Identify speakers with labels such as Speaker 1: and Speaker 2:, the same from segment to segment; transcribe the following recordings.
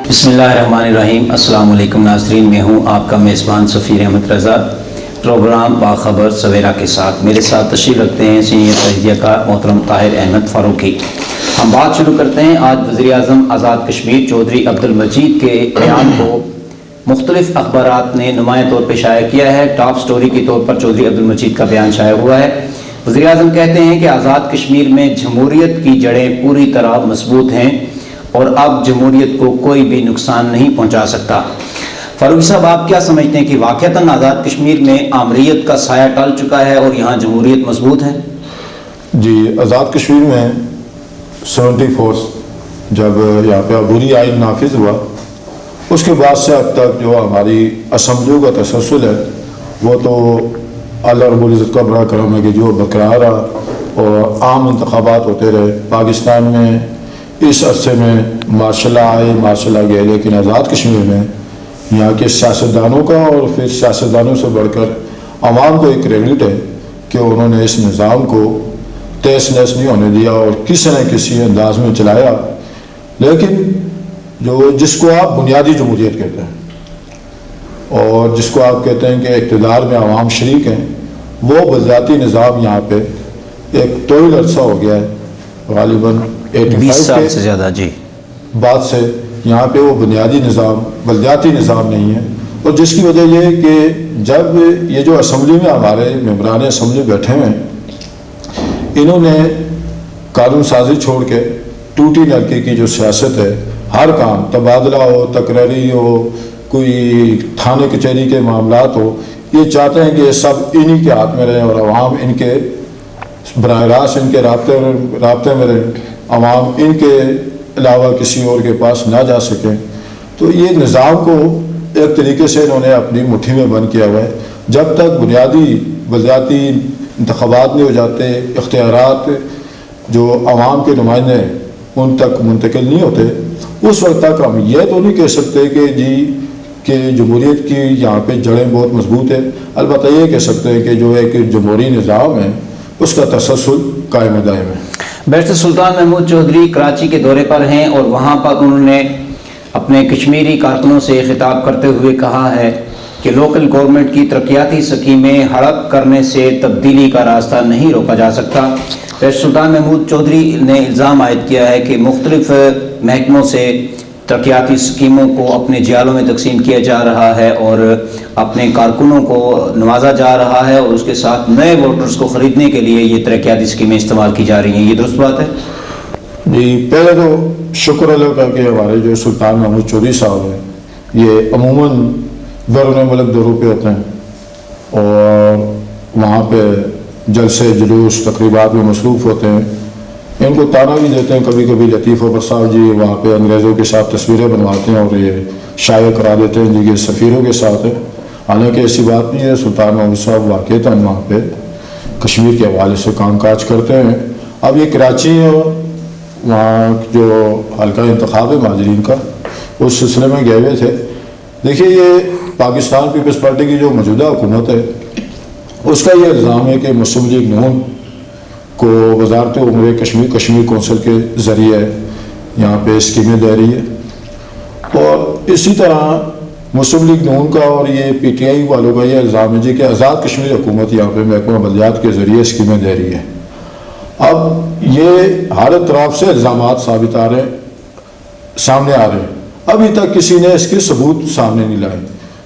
Speaker 1: بسم اللہ الرحمن الرحیم۔ السلام علیکم ناظرین، میں ہوں آپ کا میزبان سفیر احمد رضا، پروگرام باخبر سویرا کے ساتھ۔ میرے ساتھ تشریف رکھتے ہیں سینئر تجزیہ کار محترم طاہر احمد فاروقی۔ ہم بات شروع کرتے ہیں۔ آج وزیر اعظم آزاد کشمیر چودھری عبدالمجید کے بیان کو مختلف اخبارات نے نمایاں طور پہ شائع کیا ہے۔ ٹاپ سٹوری کے طور پر چودھری عبدالمجید کا بیان شائع ہوا ہے۔ وزیر اعظم کہتے ہیں کہ آزاد کشمیر میں جمہوریت کی جڑیں پوری طرح مضبوط ہیں اور اب جمہوریت کو کوئی بھی نقصان نہیں پہنچا سکتا۔ فاروقی صاحب، آپ کیا سمجھتے ہیں کہ واقعتاً آزاد کشمیر میں آمریت کا سایہ ٹل چکا ہے اور یہاں جمہوریت مضبوط ہے؟
Speaker 2: جی، آزاد کشمیر میں 74 جب یہاں پہ عبوری آئین نافذ ہوا، اس کے بعد سے اب تک جو ہماری اسمبلیوں کا تسلسل ہے وہ تو اللہ رب العزت کا بڑا کرم ہے کہ جو برقرار رہا اور عام انتخابات ہوتے رہے۔ پاکستان میں اس عرصے میں ماشاء اللہ آئے ماشاء اللہ گئے، لیکن آزاد کشمیر میں یہاں کے سیاستدانوں کا اور پھر سیاستدانوں سے بڑھ کر عوام کو ایک کریڈٹ ہے کہ انہوں نے اس نظام کو تیس نیس نہیں ہونے دیا اور کسی نہ کسی انداز میں چلایا۔ لیکن جس کو آپ بنیادی جمہوریت کہتے ہیں اور جس کو آپ کہتے ہیں کہ اقتدار میں عوام شریک ہیں، وہ بذاتی نظام یہاں پہ ایک طویل عرصہ ہو گیا ہے، غالباً
Speaker 1: 20 سال سے زیادہ جی
Speaker 2: بعد سے یہاں پہ وہ بنیادی نظام بلدیاتی نظام نہیں ہے۔ اور جس کی وجہ یہ ہے کہ جب یہ جو اسمبلی میں ہمارے ممبران اسمبلی بیٹھے ہوئے ہیں، انہوں نے قانون سازی چھوڑ کے ٹوٹی نلکے کی جو سیاست ہے، ہر کام تبادلہ ہو، تکراری ہو، کوئی تھانے کچہری کے معاملات ہو، یہ چاہتے ہیں کہ یہ سب انہی کے ہاتھ میں رہیں اور عوام ان کے براہ راست ان کے رابطے میں رہیں، عوام ان کے علاوہ کسی اور کے پاس نہ جا سکیں۔ تو یہ نظام کو ایک طریقے سے انہوں نے اپنی مٹھی میں بند کیا ہوا ہے۔ جب تک بنیادی بلدیاتی انتخابات نہیں ہو جاتے، اختیارات جو عوام کے نمائندے ان تک منتقل نہیں ہوتے، اس وقت تک ہم یہ تو نہیں کہہ سکتے کہ جمہوریت کی یہاں پہ جڑیں بہت مضبوط ہیں۔ البتہ یہ کہہ سکتے ہیں کہ جو ایک جمہوری نظام ہے اس کا تسلسل قائم و دائم ہے۔
Speaker 1: بیرسٹر سلطان محمود چودھری کراچی کے دورے پر ہیں اور وہاں پر انہوں نے اپنے کشمیری کارکنوں سے خطاب کرتے ہوئے کہا ہے کہ لوکل گورنمنٹ کی ترقیاتی اسکیمیں ہڑپ کرنے سے تبدیلی کا راستہ نہیں روکا جا سکتا۔ بیرسٹر سلطان محمود چودھری نے الزام عائد کیا ہے کہ مختلف محکموں سے ترقیاتی اسکیموں کو اپنے جیالوں میں تقسیم کیا جا رہا ہے اور اپنے کارکنوں کو نوازا جا رہا ہے اور اس کے ساتھ نئے ووٹرز کو خریدنے کے لیے یہ ترقیاتی اسکیمیں استعمال کی جا رہی ہیں۔ یہ درست بات ہے؟
Speaker 2: جی، پہلے تو شکر اللہ کا کہ ہمارے جو سلطان محمود چودھری صاحب ہیں یہ عموماً بیرون ملک دوروں پہ ہوتے ہیں اور وہاں پہ جلسے جلوس تقریبات میں مصروف ہوتے ہیں۔ ان کو تانا بھی دیتے ہیں کبھی کبھی لطیف اکبر صاحب جی، وہاں پہ انگریزوں کے ساتھ تصویریں بنواتے ہیں اور یہ شائع کرا دیتے ہیں جی کہ سفیروں کے ساتھ ہے، حالانکہ ایسی بات نہیں ہے۔ سلطان محمود صاحب واقعتاً وہاں پہ کشمیر کے حوالے سے کام کاج کرتے ہیں۔ اب یہ کراچی ہے، وہاں جو حلقہ انتخاب ہے مہاجرین کا، اس سلسلے میں گئے ہوئے تھے۔ دیکھیے، یہ پاکستان پیپلز پارٹی کی جو موجودہ حکومت ہے اس کا یہ الزام ہے کہ مسلم لیگ نون کو وزارت امور کشمیر کونسل کے ذریعے یہاں پہ اسکیمیں دے رہی ہے، اور اسی طرح مسلم لیگ نون کا اور یہ پی ٹی آئی والوں کا یہ الزام ہے جی کہ آزاد کشمیر حکومت یہاں پہ محکمہ بلدیات کے ذریعے اسکیمیں دے رہی ہے۔ اب یہ ہر طرف سے الزامات سامنے آ رہے ہیں، ابھی تک کسی نے اس کے ثبوت سامنے نہیں لائے۔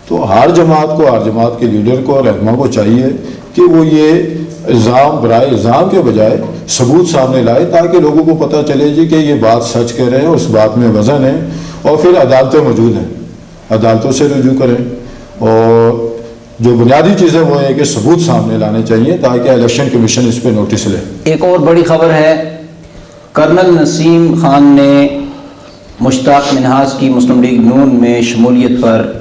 Speaker 2: تو ہر جماعت کے لیڈر کو اور رہنما کو چاہیے کہ وہ یہ الزام برائے الزام کے بجائے ثبوت سامنے لائے، تاکہ لوگوں کو پتہ چلے جی کہ یہ بات سچ کہہ رہے ہیں، اس بات میں وزن ہے، اور پھر عدالتیں موجود ہیں، عدالتوں سے رجوع کریں۔ اور جو بنیادی چیزیں وہ ہے کہ ثبوت سامنے لانے چاہیے تاکہ الیکشن کمیشن اس پہ نوٹس لے۔
Speaker 1: ایک اور بڑی خبر ہے، کرنل نسیم خان نے مشتاق منہاس کی مسلم لیگ نون میں شمولیت پر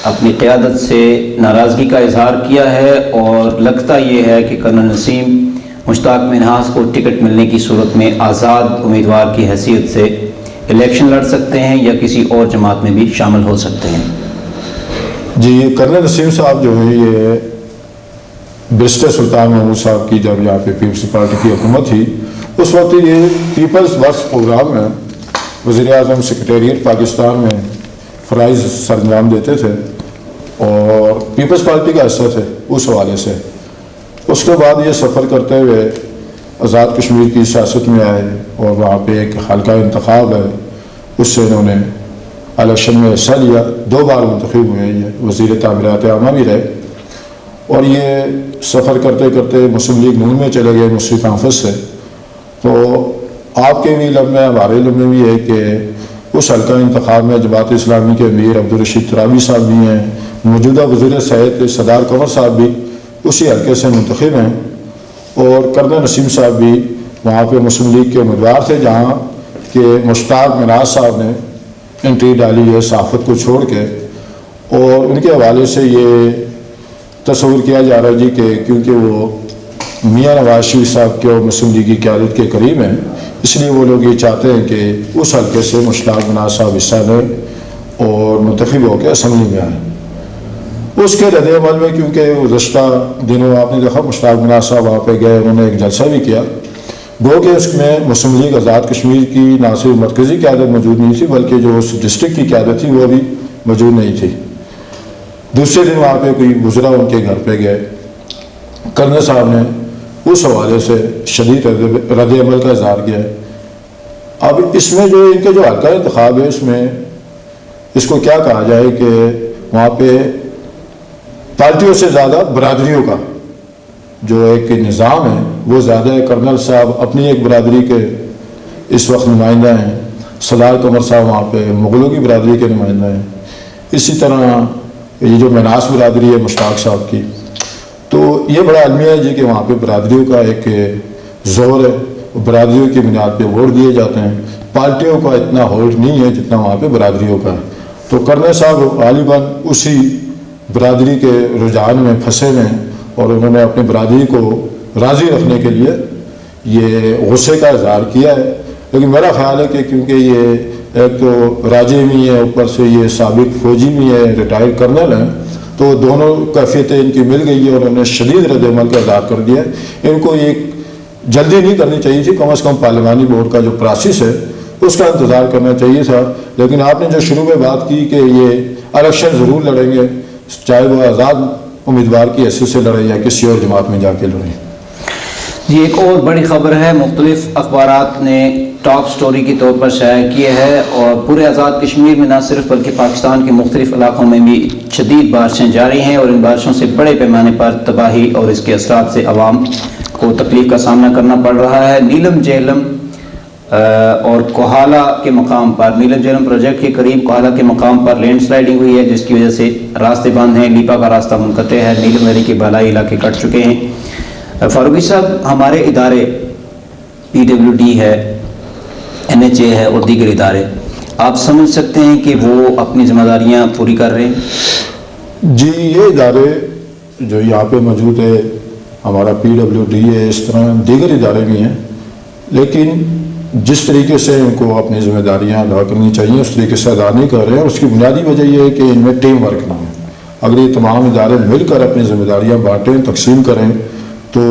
Speaker 1: اپنی قیادت سے ناراضگی کا اظہار کیا ہے، اور لگتا یہ ہے کہ کرنل نسیم مشتاق منہاس کو ٹکٹ ملنے کی صورت میں آزاد امیدوار کی حیثیت سے الیکشن لڑ سکتے ہیں یا کسی اور جماعت میں بھی شامل ہو سکتے ہیں۔
Speaker 2: جی، کرنل نسیم صاحب جو ہے یہ بیرسٹر سلطان محمود صاحب کی جب یہاں پہ پیپلز پارٹی کی حکومت تھی اس وقت یہ پیپلز ورکس پروگرام میں وزیر اعظم سیکریٹریٹ پاکستان میں فرائض سر انجام دیتے تھے اور پیپلز پارٹی کا حصہ تھے اس حوالے سے۔ اس کے بعد یہ سفر کرتے ہوئے آزاد کشمیر کی سیاست میں آئے اور وہاں پہ ایک حلقہ انتخاب ہے، اس سے انہوں نے الیکشن میں حصہ لیا، 2 بار منتخب ہوئے، یہ وزیر تعمیرات عامہ بھی رہے، اور یہ سفر کرتے کرتے مسلم لیگ نون میں چلے گئے مصری کانفرنس سے۔ تو آپ کے بھی علم میں ہمارے علم میں بھی ہے کہ اس حلقہ انتخاب میں جماعت اسلامی کے امیر عبدالرشید ترابی صاحب بھی ہیں، موجودہ وزیر صحت سردار قمر صاحب بھی اسی حلقے سے منتخب ہیں، اور کرنل نسیم صاحب بھی وہاں پہ مسلم لیگ کے امیدوار تھے، جہاں کہ مشتاق مناز صاحب نے انٹری ڈالی ہے صحافت کو چھوڑ کے، اور ان کے حوالے سے یہ تصور کیا جا رہا ہے جی کہ کیونکہ وہ میاں نواز شریف صاحب کے اور مسلم لیگ کی قیادت کے قریب ہیں، اس لیے وہ لوگ یہ چاہتے ہیں کہ اس حلقے سے مشتاق مناز صاحب حصہ لیں اور منتخب ہو کے اسمبلی میں آئیں۔ اس کے رد عمل میں کیونکہ گزشتہ دنوں آپ نے دیکھا مشتاق مناز صاحب وہاں پہ گئے، انہوں نے ایک جلسہ بھی کیا، گو کہ اس میں مسلم لیگ آزاد کشمیر کی نہ صرف مرکزی قیادت موجود نہیں تھی بلکہ جو اس ڈسٹرکٹ کی قیادت تھی وہ بھی موجود نہیں تھی۔ دوسرے دن وہاں پہ کوئی گزرا ان کے گھر پہ گئے، کرنل صاحب نے اس حوالے سے شدید رد عمل کا اظہار کیا ہے۔ اب اس میں جو ان کے جو حلقہ انتخاب ہے، اس میں اس کو کیا کہا جائے کہ وہاں پہ پارٹیوں سے زیادہ برادریوں کا جو ایک نظام ہے وہ زیادہ ہے۔ کرنل صاحب اپنی ایک برادری کے اس وقت نمائندہ ہیں، سردار قمر صاحب وہاں پہ مغلوں کی برادری کے نمائندہ ہیں، اسی طرح یہ جو مناس برادری ہے مشتاق صاحب کی، تو یہ بڑا المیہ ہے جی کہ وہاں پہ برادریوں کا ایک زور ہے، برادریوں کی بنیاد پہ ووٹ دیے جاتے ہیں، پارٹیوں کا اتنا ہولڈ نہیں ہے جتنا وہاں پہ برادریوں کا ہے۔ تو کرنل صاحب غالباً اسی برادری کے رجحان میں پھنسے ہوئے ہیں، اور انہوں نے اپنی برادری کو راضی رکھنے کے لیے یہ غصے کا اظہار کیا ہے۔ لیکن میرا خیال ہے کہ کیونکہ یہ ایک تو راجے بھی ہیں، اوپر سے یہ سابق فوجی بھی ہیں، ریٹائر کرنل ہیں، تو دونوں کیفیتیں ان کی مل گئی ہے اور انہوں نے شدید رد عمل کا اظہار کر دیا ہے۔ ان کو یہ جلدی نہیں کرنی چاہیے تھی، کم از کم پارلیمانی بورڈ کا جو پروسیس ہے اس کا انتظار کرنا چاہیے تھا۔ لیکن آپ نے جو شروع میں بات کی کہ یہ الیکشن ضرور لڑیں گے، چاہے وہ آزاد امیدوار کی حیثیت سے لڑیں یا کسی اور جماعت میں جا کے لڑیں۔
Speaker 1: جی ایک اور بڑی خبر ہے، مختلف اخبارات نے ٹاپ سٹوری کے طور پر شائع کی ہے، اور پورے آزاد کشمیر میں نہ صرف بلکہ پاکستان کے مختلف علاقوں میں بھی شدید بارشیں جاری ہیں، اور ان بارشوں سے بڑے پیمانے پر تباہی اور اس کے اثرات سے عوام کو تکلیف کا سامنا کرنا پڑ رہا ہے۔ نیلم جہلم اور کوہالہ کے مقام پر، نیلم جہلم پروجیکٹ کے قریب کوہالہ کے مقام پر لینڈ سلائیڈنگ ہوئی ہے، جس کی وجہ سے راستے بند ہیں، لیپا کا راستہ منقطع ہے، نیلم ویلی کے بالائی علاقے کٹ چکے ہیں۔ فاروقی صاحب، ہمارے ادارے PWD ہے، NHA ہے اور دیگر ادارے، آپ سمجھ سکتے ہیں کہ وہ اپنی ذمہ داریاں پوری کر رہے ہیں؟
Speaker 2: جی یہ ادارے جو یہاں پہ موجود ہے، ہمارا PWD ہے، اس طرح دیگر ادارے بھی ہیں، لیکن جس طریقے سے ان کو اپنی ذمہ داریاں ادا کرنی چاہیے اس طریقے سے ادا نہیں کر رہے ہیں۔ اس کی بنیادی وجہ یہ ہے کہ ان میں ٹیم ورک نہیں ہے۔ اگر یہ تمام ادارے مل کر اپنی ذمہ داریاں بانٹیں، تقسیم کریں، تو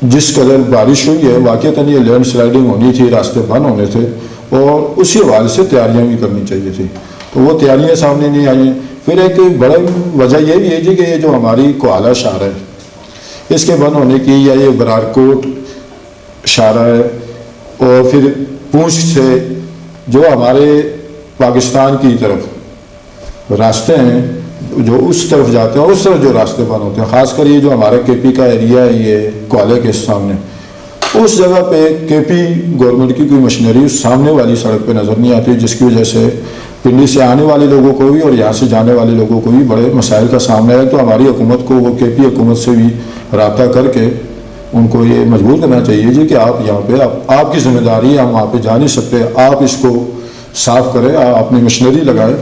Speaker 2: جس قدر بارش ہوئی ہے واقعتاً یہ لینڈ سلائیڈنگ ہونی تھی، راستے بند ہونے تھے، اور اسی حوالے سے تیاریاں بھی کرنی چاہیے تھی، تو وہ تیاریاں سامنے نہیں آئیں۔ پھر ایک بڑا وجہ یہ بھی ہے جی کہ یہ جو ہماری کوہالہ شاہراہ ہے، اس کے بند ہونے کی، یا یہ برارکوٹ شاہراہ ہے، اور پھر پونچھ سے جو ہمارے پاکستان کی طرف راستے ہیں جو اس طرف جاتے ہیں، اس طرف جو راستے بند ہوتے ہیں، خاص کر یہ جو ہمارا KP کا ایریا ہے، یہ کوالے کے سامنے، اس جگہ پہ KP گورنمنٹ کی کوئی مشینری اس سامنے والی سڑک پہ نظر نہیں آتی، جس کی وجہ سے پنڈی سے آنے والے لوگوں کو بھی اور یہاں سے جانے والے لوگوں کو بھی بڑے مسائل کا سامنا ہے۔ تو ہماری حکومت کو وہ KP حکومت سے بھی رابطہ کر کے ان کو یہ مجبور کرنا چاہیے جی کہ آپ یہاں پہ آپ کی ذمہ داری ہے، ہم وہاں پہ جا نہیں سکتے، آپ اس کو صاف کریں، آپ اپنی مشینری لگائیں۔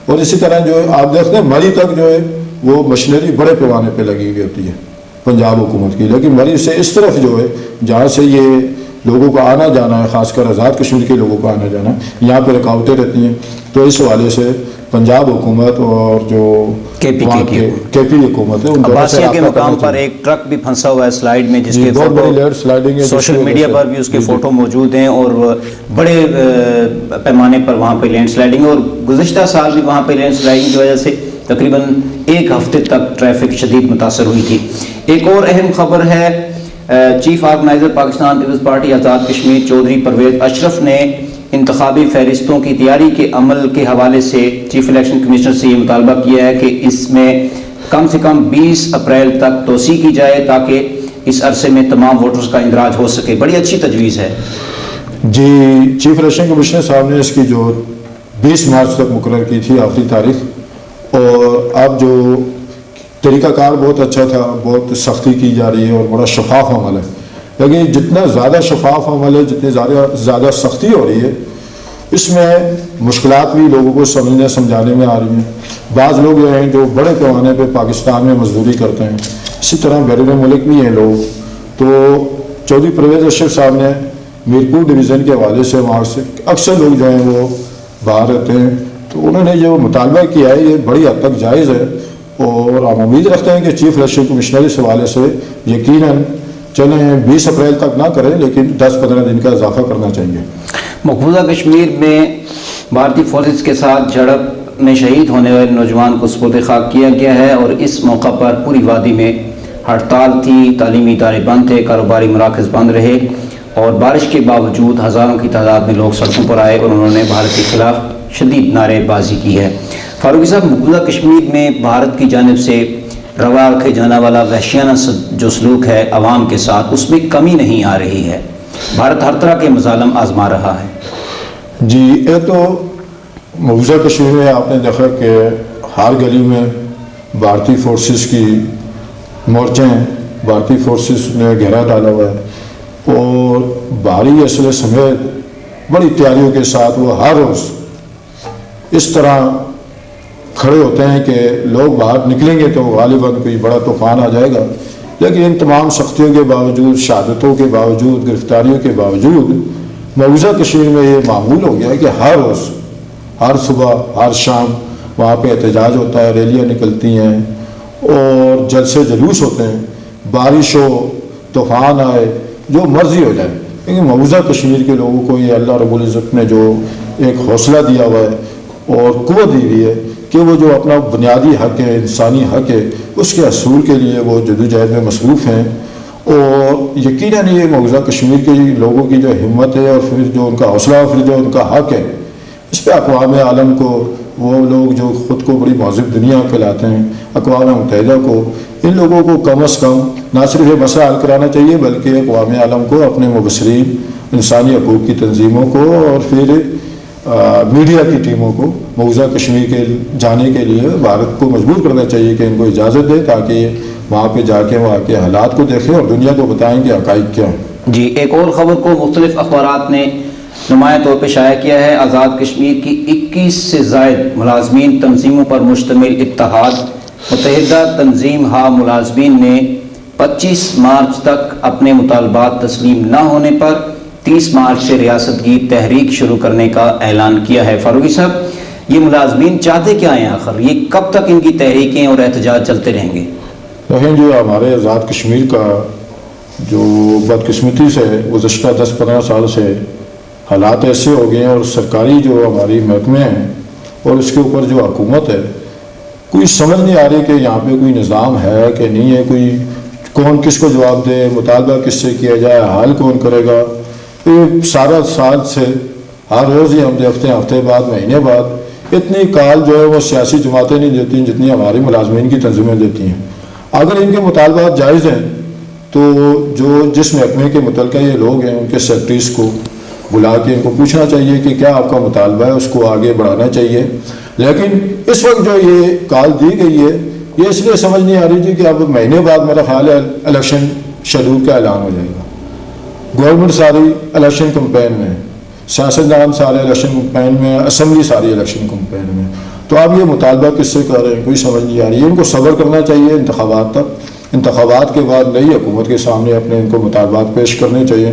Speaker 2: اور اسی طرح جو ہے آپ دیکھتے ہیں مری تک جو ہے وہ مشینری بڑے پیمانے پہ لگی ہوئی ہوتی ہے پنجاب حکومت کی، لیکن مری سے اس طرف جو ہے جہاں سے یہ لوگوں کا آنا جانا ہے، خاص کر آزاد کشمیر کے لوگوں کا آنا جانا ہے، یہاں پہ رکاوٹیں رہتی ہیں. تو اس حوالے سے پنجاب حکومت اور جو
Speaker 1: کے پی
Speaker 2: حکومت ہے، ان دونوں سے
Speaker 1: عباسیہ کے مقام پر ایک ٹرک بھی پھنسا ہوا ہے سلائیڈ میں، جس کے
Speaker 2: بہت بڑی لیڈ سلائڈنگ ہے،
Speaker 1: سوشل میڈیا پر بھی اس کے فوٹو موجود ہیں، اور بڑے پیمانے پر وہاں پہ لینڈ سلائڈنگ ہے. اور گزشتہ سال بھی وہاں پہ لینڈ سلائڈنگ کی وجہ سے تقریباً ایک ہفتے تک ٹریفک شدید متاثر ہوئی تھی. ایک اور اہم خبر ہے، چیف آرگنائزر پاکستان پیپلز پارٹی آزاد کشمیر چودھری پرویز اشرف نے انتخابی فہرستوں کی تیاری کے عمل کے حوالے سے چیف الیکشن کمشنر سے یہ مطالبہ کیا ہے کہ اس میں کم سے کم 20 اپریل تک توسیع کی جائے تاکہ اس عرصے میں تمام ووٹرز کا اندراج ہو سکے. بڑی اچھی تجویز ہے.
Speaker 2: جی، چیف الیکشن کمشنر صاحب نے اس کی جو 20 مارچ تک مقرر کی تھی آخری تاریخ، اور اب جو طریقہ کار بہت اچھا تھا، بہت سختی کی جا رہی ہے اور بڑا شفاف عمل ہے. لیکن جتنا زیادہ شفاف عمل ہے، جتنی زیادہ سختی ہو رہی ہے، اس میں مشکلات بھی لوگوں کو سمجھنے سمجھانے میں آ رہی ہیں. بعض لوگ یہ ہیں جو بڑے پیمانے پہ پاکستان میں مزدوری کرتے ہیں، اسی طرح بیرون ملک بھی ہیں لوگ. تو چودھری پرویز اشرف صاحب نے میرپور ڈویژن کے حوالے سے وہاں سے اکثر لوگ جو ہیں وہ باہر رہتے ہیں، تو انہوں نے جو مطالبہ کیا ہے یہ بڑی حد تک جائز ہے، اور ہم امید رکھتے ہیں کہ چیف الیکشن کمشنر اس حوالے سے یقیناً چلیں 20 اپریل تک نہ کریں، لیکن 10-15 دن کا اضافہ کرنا چاہیے.
Speaker 1: مقبوضہ کشمیر میں بھارتی فورسز کے ساتھ جھڑپ میں شہید ہونے والے نوجوان کو سپرد خاک کیا گیا ہے، اور اس موقع پر پوری وادی میں ہڑتال تھی، تعلیمی ادارے بند تھے، کاروباری مراکز بند رہے، اور بارش کے باوجود ہزاروں کی تعداد میں لوگ سڑکوں پر آئے اور انہوں نے بھارت کے خلاف شدید نعرے بازی کی ہے. فاروقی صاحب، مقبوضہ کشمیر میں بھارت کی جانب سے روا رکھے جانے والا وحشیانہ جو سلوک ہے عوام کے ساتھ، اس میں کمی نہیں آ رہی ہے. بھارت ہر طرح کے مظالم آزما رہا ہے.
Speaker 2: جی، یہ تو مقبوضہ کشمیر میں آپ نے دیکھا کہ ہر گلی میں بھارتی فورسز کی مورچے ہیں، بھارتی فورسز نے گھیرا ڈالا ہوا ہے، اور بھاری اسلحے سمیت بڑی تیاریوں کے ساتھ وہ ہر روز اس طرح کھڑے ہوتے ہیں کہ لوگ باہر نکلیں گے تو غالباً کوئی بڑا طوفان آ جائے گا. لیکن ان تمام سختیوں کے باوجود، شہادتوں کے باوجود، گرفتاریوں کے باوجود مقبوضہ کشمیر میں یہ معمول ہو گیا ہے کہ ہر روز، ہر صبح، ہر شام وہاں پہ احتجاج ہوتا ہے، ریلیاں نکلتی ہیں اور جلسے جلوس ہوتے ہیں. بارش ہو، طوفان آئے، جو مرضی ہو جائے، لیکن مقبوضہ کشمیر کے لوگوں کو یہ اللہ رب العزت نے جو ایک حوصلہ دیا ہوا ہے اور قوت دی ہوئی ہے کہ وہ جو اپنا بنیادی حق ہے، انسانی حق ہے، اس کے حصول کے لیے وہ جدوجہد میں مصروف ہیں. اور یقیناً یہ مقبوضہ کشمیر کے لوگوں کی جو ہمت ہے اور پھر جو ان کا حوصلہ اور پھر جو ان کا حق ہے، اس پہ اقوام عالم کو، وہ لوگ جو خود کو بڑی مہذب دنیا کہلاتے ہیں، اقوام متحدہ کو، ان لوگوں کو کم از کم نہ صرف یہ مسئلہ حل کرانا چاہیے بلکہ اقوام عالم کو، اپنے مبصرین، انسانی حقوق کی تنظیموں کو اور پھر میڈیا کی ٹیموں کو مقبوضہ کشمیر کے جانے کے لیے بھارت کو مجبور کرنا چاہیے کہ ان کو اجازت دے، تاکہ وہاں پہ جا کے وہاں کے حالات کو دیکھیں اور دنیا کو بتائیں کہ حقائق کیا ہیں.
Speaker 1: جی، ایک اور خبر کو مختلف اخبارات نے نمایاں طور پہ شائع کیا ہے. آزاد کشمیر کی 21 سے زائد ملازمین تنظیموں پر مشتمل اتحاد متحدہ تنظیم ملازمین نے 25 مارچ تک اپنے مطالبات تسلیم نہ ہونے پر 30 مارچ سے ریاست کی تحریک شروع کرنے کا اعلان کیا ہے. فاروقی صاحب، یہ ملازمین چاہتے کیا ہیں آخر؟ یہ کب تک ان کی تحریکیں اور احتجاج چلتے رہیں گے؟
Speaker 2: لیکن جو ہمارے آزاد کشمیر کا جو بدقسمتی سے گزشتہ 10-15 سال سے حالات ایسے ہو گئے ہیں، اور سرکاری جو ہماری محکمے ہیں اور اس کے اوپر جو حکومت ہے، کوئی سمجھ نہیں آ رہی کہ یہاں پہ کوئی نظام ہے کہ نہیں ہے، کوئی کون کس کو جواب دے، مطالبہ کس سے کیا جائے، حل کون کرے گا. یہ سارا سال سے ہر روز ہی ہم دیکھتے ہیں، ہفتے بعد، مہینے بعد اتنی کال جو ہے وہ سیاسی جماعتیں نہیں دیتی جتنی ہماری ملازمین کی تنظیمیں دیتی ہیں. اگر ان کے مطالبات جائز ہیں تو جس محکمے کے متعلقہ یہ لوگ ہیں ان کے سیکرٹریز کو بلا کے ان کو پوچھنا چاہیے کہ کیا آپ کا مطالبہ ہے، اس کو آگے بڑھانا چاہیے. لیکن اس وقت جو یہ کال دی گئی ہے، یہ اس لیے سمجھ نہیں آ رہی تھی کہ اب مہینے بعد میرا خیال ہے الیکشن شیڈول کا اعلان ہو جائے گا. گورنمنٹ ساری الیکشن کمپین میں، سیاستدان سارے الیکشن کمپین میں، اسمبلی ساری الیکشن کمپین میں. تو اب یہ مطالبہ کس سے کر رہے ہیں، کوئی سمجھ نہیں آ رہی ہے. ان کو صبر کرنا چاہیے انتخابات تک. انتخابات کے بعد نئی حکومت کے سامنے اپنے ان کو مطالبات پیش کرنے چاہیے.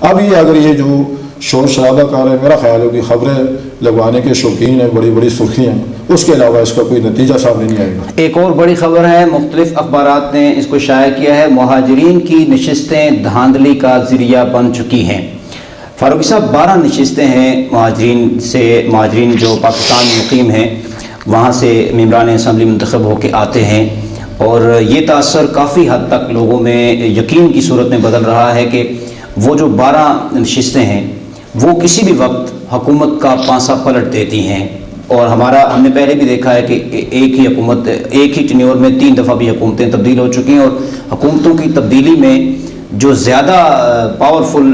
Speaker 2: اب یہ اگر یہ جو شور شرابہ کار ہے، میرا خیال ہے کہ خبریں لگوانے کے شوقین ہیں، بڑی بڑی سرخیاں، اس کے علاوہ اس کا کوئی نتیجہ سامنے نہیں آئے گا۔
Speaker 1: ایک اور بڑی خبر ہے، مختلف اخبارات نے اس کو شائع کیا ہے، مہاجرین کی نشستیں دھاندلی کا ذریعہ بن چکی ہیں۔ فاروقی صاحب 12 نشستیں ہیں مہاجرین جو پاکستان مقیم ہیں، وہاں سے ممبران اسمبلی منتخب ہو کے آتے ہیں، اور یہ تاثر کافی حد تک لوگوں میں یقین کی صورت میں بدل رہا ہے کہ وہ جو 12 نشستیں ہیں وہ کسی بھی وقت حکومت کا پانسا پلٹ دیتی ہیں، اور ہم نے پہلے بھی دیکھا ہے کہ ایک ہی ٹینیور میں 3 دفعہ بھی حکومتیں تبدیل ہو چکی ہیں، اور حکومتوں کی تبدیلی میں جو زیادہ پاورفل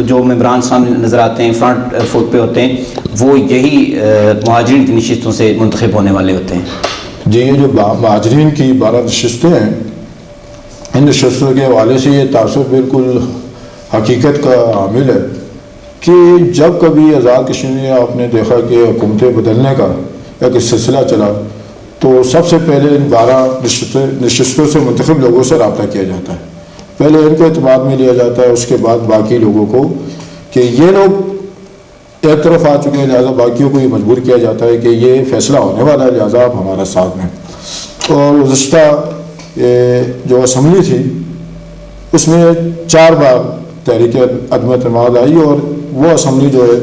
Speaker 1: جو ممبران سامنے نظر آتے ہیں، فرنٹ فٹ پہ ہوتے ہیں، وہ یہی مہاجرین کی نشستوں سے منتخب ہونے والے ہوتے ہیں۔
Speaker 2: جی، یہ جو مہاجرین کی 12 نشستیں ہیں، ان نشستوں کے حوالے سے یہ تاثر بالکل حقیقت کا عامل ہے کہ جب کبھی آزاد کشمیر میں آپ نے دیکھا کہ حکومتیں بدلنے کا ایک سلسلہ چلا تو سب سے پہلے ان 12 نشستوں سے منتخب لوگوں سے رابطہ کیا جاتا ہے، پہلے ان کو اعتماد میں لیا جاتا ہے، اس کے بعد باقی لوگوں کو، کہ یہ لوگ ایک طرف آ چکے ہیں، لہٰذا باقیوں کو یہ مجبور کیا جاتا ہے کہ یہ فیصلہ ہونے والا ہے، لہٰذا آپ ہمارا ساتھ دیں۔ اور گزشتہ جو اسمبلی تھی اس میں 4 بار تحریک عدم اعتماد آئی، اور وہ اسمبلی جو ہے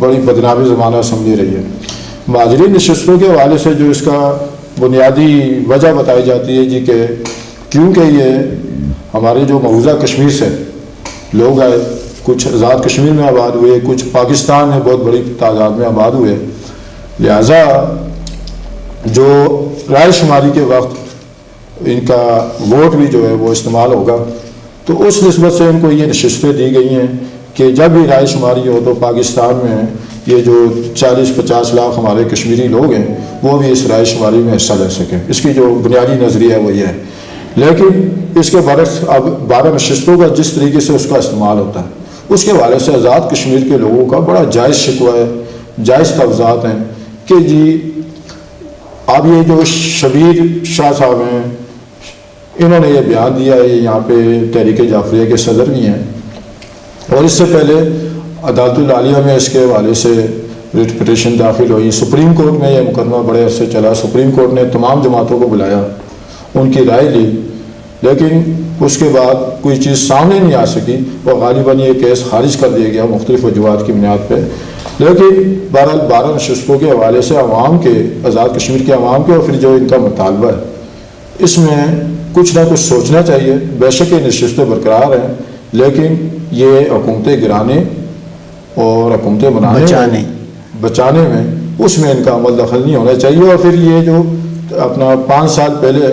Speaker 2: بڑی بدنامی زمانہ اسمبلی رہی ہے۔ مہاجرین نشستوں کے حوالے سے جو اس کا بنیادی وجہ بتائی جاتی ہے جی کہ کیونکہ یہ ہمارے جو مقبوضہ کشمیر سے لوگ آئے، کچھ آزاد کشمیر میں آباد ہوئے، کچھ پاکستان میں بہت بڑی تعداد میں آباد ہوئے، لہٰذا جو رائے شماری کے وقت ان کا ووٹ بھی جو ہے وہ استعمال ہوگا، تو اس نسبت سے ان کو یہ نشستیں دی گئی ہیں کہ جب بھی رائے شماری ہو تو پاکستان میں یہ جو 40-50 لاکھ ہمارے کشمیری لوگ ہیں وہ بھی اس رائے شماری میں حصہ لے سکیں۔ اس کی جو بنیادی نظریہ ہے وہ یہ ہے، لیکن اس کے برعکس اب 12 نشستوں کا جس طریقے سے اس کا استعمال ہوتا ہے، اس کے حوالے سے آزاد کشمیر کے لوگوں کا بڑا جائز شکوہ ہے، جائز تفضات ہیں کہ جی اب یہ جو شبیر شاہ صاحب ہیں، انہوں نے یہ بیان دیا ہے، یہ یہاں پہ تحریک جعفریہ کے صدر بھی ہیں، اور اس سے پہلے عدالت العالیہ میں اس کے حوالے سے ریٹ پٹیشن داخل ہوئی، سپریم کورٹ میں یہ مقدمہ بڑے عرصے چلا، سپریم کورٹ نے تمام جماعتوں کو بلایا، ان کی رائے لی، لیکن اس کے بعد کوئی چیز سامنے نہیں آ سکی، اور غالباً یہ کیس خارج کر دیا گیا مختلف وجوہات کی بنیاد پہ۔ لیکن بہرحال 12 نشستوں کے حوالے سے عوام کے، آزاد کشمیر کے عوام کے، اور پھر جو ان کا مطالبہ ہے، اس میں کچھ نہ کچھ سوچنا چاہیے۔ بے شک یہ نشستیں برقرار ہیں، لیکن یہ حکومتیں گرانے اور حکومتیں بچانے میں اس میں ان کا عمل دخل نہیں ہونا چاہیے۔ اور پھر یہ جو اپنا 5 سال پہلے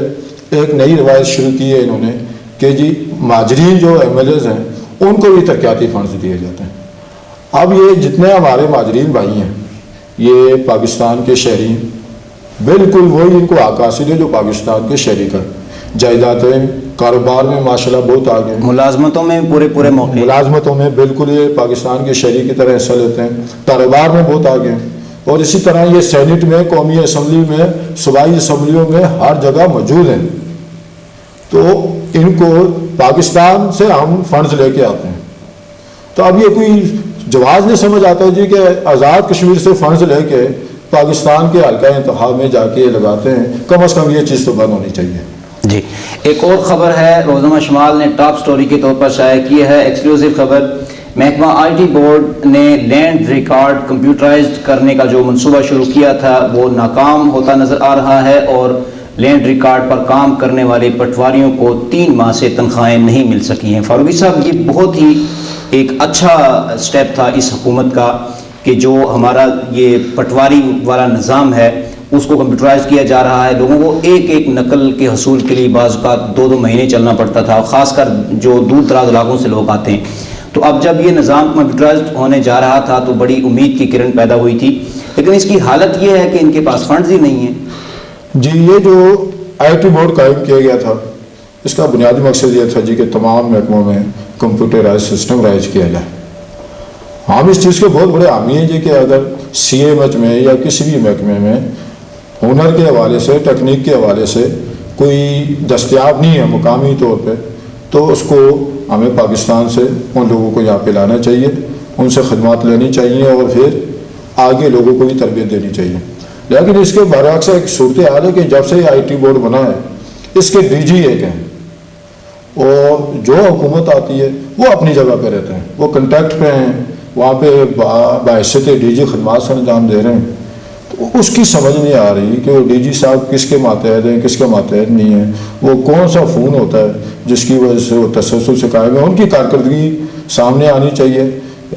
Speaker 2: ایک نئی روایت شروع کی ہے انہوں نے کہ جی مہاجرین جو MLAs ہیں ان کو بھی ترقیاتی فنڈز دیے جاتے ہیں۔ اب یہ جتنے ہمارے مہاجرین بھائی ہیں یہ پاکستان کے شہری ہیں، بالکل وہی ان کو حق حاصل ہے جو پاکستان کے شہری کا، جائیدادیں کاروبار میں ماشاءاللہ بہت آگے ہیں،
Speaker 1: ملازمتوں میں پورے موقع،
Speaker 2: ملازمتوں میں بالکل یہ پاکستان کے شہری کی طرح حصہ لیتے ہیں، کاروبار میں بہت آگے ہیں، اور اسی طرح یہ سینٹ میں، قومی اسمبلی میں، صوبائی اسمبلیوں میں ہر جگہ موجود ہیں۔ تو ان کو پاکستان سے ہم فنڈز لے کے آتے ہیں، تو اب یہ کوئی جواز نہیں سمجھ آتا جی کہ آزاد کشمیر سے فنڈز لے کے پاکستان کے حلقہ انتخاب میں جا کے لگاتے ہیں، کم از کم یہ چیز تو بند ہونی چاہیے۔
Speaker 1: جی، ایک اور خبر ہے، روزنامہ شمال نے ٹاپ سٹوری کے طور پر شائع کی ہے، ایکسکلوزیو خبر، محکمہ IT بورڈ نے لینڈ ریکارڈ کمپیوٹرائزڈ کرنے کا جو منصوبہ شروع کیا تھا وہ ناکام ہوتا نظر آ رہا ہے، اور لینڈ ریکارڈ پر کام کرنے والے پٹواریوں کو 3 ماہ سے تنخواہیں نہیں مل سکی ہیں۔ فاروقی صاحب، یہ بہت ہی ایک اچھا سٹیپ تھا اس حکومت کا کہ جو ہمارا یہ پٹواری والا نظام ہے اس کو کمپیوٹرائز کیا جا رہا ہے۔ لوگوں کو ایک نقل کے حصول کے لیے بعض اوقات 2 مہینے چلنا پڑتا تھا، خاص کر جو دور دراز علاقوں سے لوگ آتے ہیں۔ تو اب جب یہ نظام کمپیوٹرائزڈ ہونے جا رہا تھا تو بڑی امید کی کرن پیدا ہوئی تھی، لیکن اس کی حالت یہ ہے کہ ان کے پاس فنڈز ہی نہیں ہیں۔
Speaker 2: جی، یہ جو IT بورڈ قائم کیا گیا تھا اس کا بنیادی مقصد یہ تھا جی کہ تمام محکموں میں کمپیوٹرائز سسٹم رائج کیا جائے۔ ہم اس چیز کے بہت بڑے حامی ہیں جی کہ اگر CMH میں یا کسی بھی محکمے میں ہنر کے حوالے سے، ٹیکنیک کے حوالے سے کوئی دستیاب نہیں ہے مقامی طور پہ، تو اس کو ہمیں پاکستان سے ان لوگوں کو یہاں پہ لانا چاہیے، ان سے خدمات لینی چاہیے اور پھر آگے لوگوں کو بھی تربیت دینی چاہیے۔ لیکن اس کے برعکس ایک صورتحال ہے کہ جب سے آئی ٹی بورڈ بنا ہے اس کے ڈی جی ایک ہیں، اور جو حکومت آتی ہے وہ اپنی جگہ پہ رہتے ہیں، وہ کنٹیکٹ پہ ہیں، وہاں پہ بحیثیت ڈی جی خدمات سے انجام دے رہے ہیں۔ تو اس کی سمجھ نہیں آ رہی کہ وہ ڈی جی صاحب کس کے ماتحت ہیں، کس کے ماتحت نہیں ہیں، وہ کون سا فون ہوتا ہے جس کی وجہ سے وہ تسلسل سے قائم ہے۔ ان کی کارکردگی سامنے آنی چاہیے،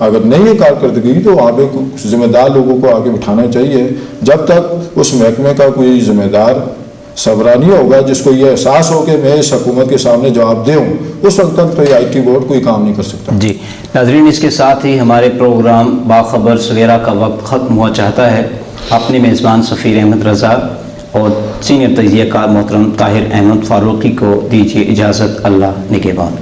Speaker 2: اگر نہیں ہے کارکردگی تو وہاں پہ ذمہ دار لوگوں کو آگے بٹھانا چاہیے۔ جب تک اس محکمے کا کوئی ذمہ دار صبرانی ہوگا جس کو یہ احساس ہو کہ میں اس حکومت کے سامنے جواب دے ہوں، اس وقت تک تو یہ آئی ٹی بورڈ کوئی کام نہیں کر سکتا۔
Speaker 1: جی ناظرین، اس کے ساتھ ہی ہمارے پروگرام باخبر سویرا کا وقت ختم ہوا چاہتا ہے۔ اپنے میزبان سفیر احمد رضا اور سینئر تجزیہ کار محترم طاہر احمد فاروقی کو دیجیے اجازت۔ اللہ نگہبان۔